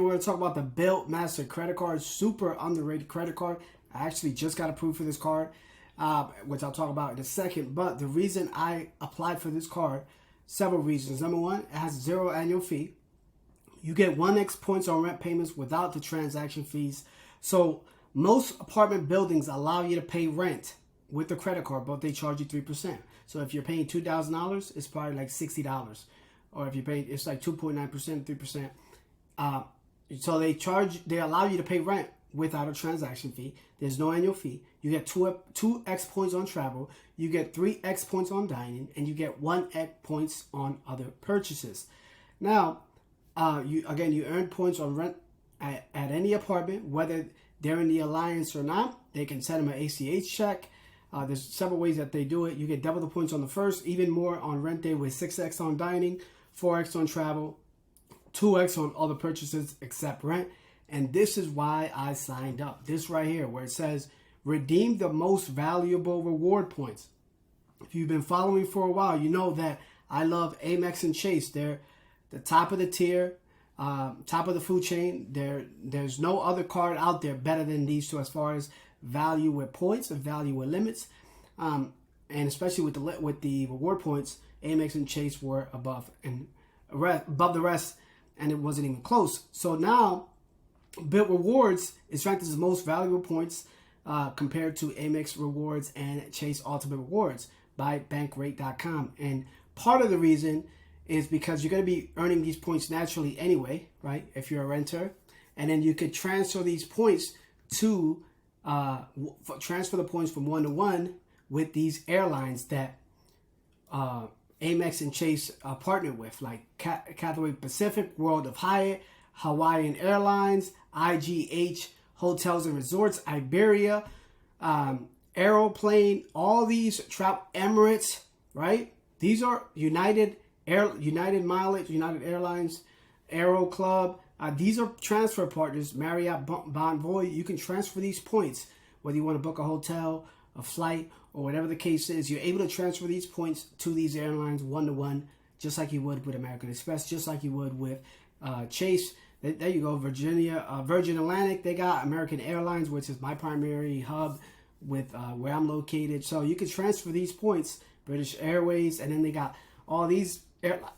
We're going to talk about the Bilt Master Credit Card. Super underrated credit card. I actually just got approved for this card, which I'll talk about in a second. But the reason I applied for this card, several reasons. Number one, it has 0 annual fee. You get 1x points on rent payments without the transaction fees. So most apartment buildings allow you to pay rent with the credit card, but they charge you 3%. So if you're paying $2,000, it's probably like $60. Or if you're paying, it's like 2.9%, 3%. So they allow you to pay rent without a transaction fee. There's no annual fee. You get 2x points on travel. You get 3x points on dining, and you get 1x points on other purchases. Now, you earn points on rent at any apartment, whether they're in the alliance or not. They can send them an ACH check. There's several ways that they do it. You get double the points on the first, even more on rent day with 6x on dining, 4x on travel, 2x on other purchases except rent. And this is why I signed up. This right here where it says redeem the most valuable reward points. If you've been following me for a while, you know that I love Amex and Chase. They're the top of the tier, top of the food chain. There's no other card out there better than these two as far as value with points and value with limits. And especially with the reward points, Amex and Chase were above the rest, and it wasn't even close. So now Bilt Rewards is ranked as the most valuable points compared to Amex Rewards and Chase Ultimate Rewards by Bankrate.com. And part of the reason is because you're going to be earning these points naturally anyway, right? If you're a renter, and then you could transfer these points to transfer the points from 1 to 1 with these airlines that Amex and Chase partnered with, like Cathay Pacific, World of Hyatt, Hawaiian Airlines, IGH Hotels and Resorts, Iberia, Aeroplane, all these Emirates, right? These are United Mileage, United Airlines, Aero Club. These are transfer partners, Marriott, Bonvoy. You can transfer these points, whether you want to book a hotel, a flight, or whatever the case is. You're able to transfer these points to these airlines 1 to 1, just like you would with American Express, just like you would with Chase. There you go, Virgin Atlantic. They got American Airlines, which is my primary hub with where I'm located. So you can transfer these points, British Airways, and then they got all these.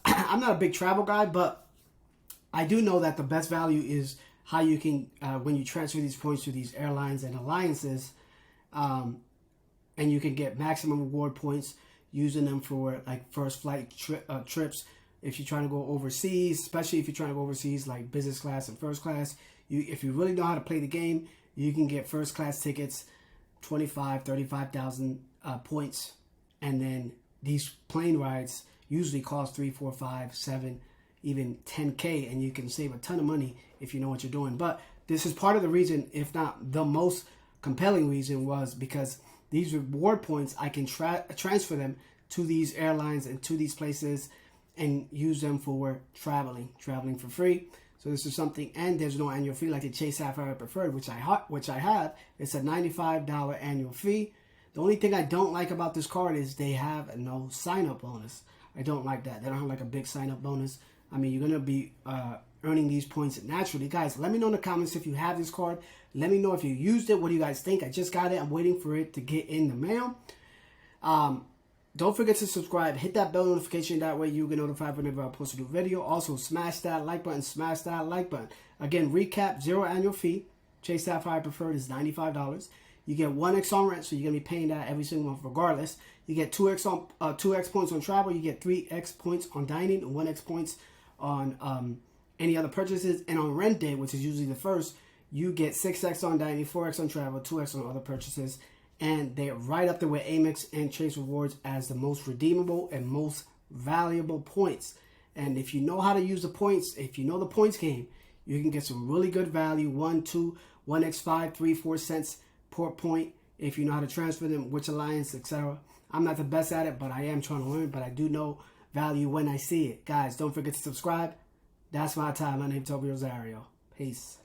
I'm not a big travel guy, but I do know that the best value is how you can, when you transfer these points to these airlines and alliances, and you can get maximum reward points using them for like first flight trips. If you're trying to go overseas, especially if you're trying to go overseas like business class and first class, if you really know how to play the game, you can get first class tickets, 25, 35,000 points. And then these plane rides usually cost 3, 4, 5, 7, even 10K, and you can save a ton of money if you know what you're doing. But this is part of the reason, if not the most compelling reason, was because these reward points, I can transfer them to these airlines and to these places and use them for traveling for free. So this is something, and there's no annual fee like the Chase Sapphire Preferred, which I have. It's a $95 annual fee. The only thing I don't like about this card is they have no sign-up bonus. I don't like that. They don't have like a big sign-up bonus. I mean, you're going to be earning these points naturally. Guys, let me know in the comments if you have this card. Let me know if you used it. What do you guys think? I just got it. I'm waiting for it to get in the mail. Don't forget to subscribe. Hit that bell notification. That way you get notified whenever I post a new video. Also, smash that like button. Smash that like button. Again, recap, 0 annual fee. Chase Sapphire Preferred is $95. You get 1x on rent, so you're going to be paying that every single month regardless. You get 2x points on travel. You get 3x points on dining and 1x points on any other purchases. And on rent day, which is usually the first, you get 6x on dining, 4x on travel, 2x on other purchases. And they're right up there with Amex and Chase Rewards as the most redeemable and most valuable points. And if you know how to use the points, if you know the points game, you can get some really good value, 1, 2, 1x, 5, 3, 4 cents per point if you know how to transfer them, which alliance, etc. I'm not the best at it, but I am trying to learn, but I do know value when I see it. Guys, don't forget to subscribe. That's my time. My name is Toby Rosario. Peace.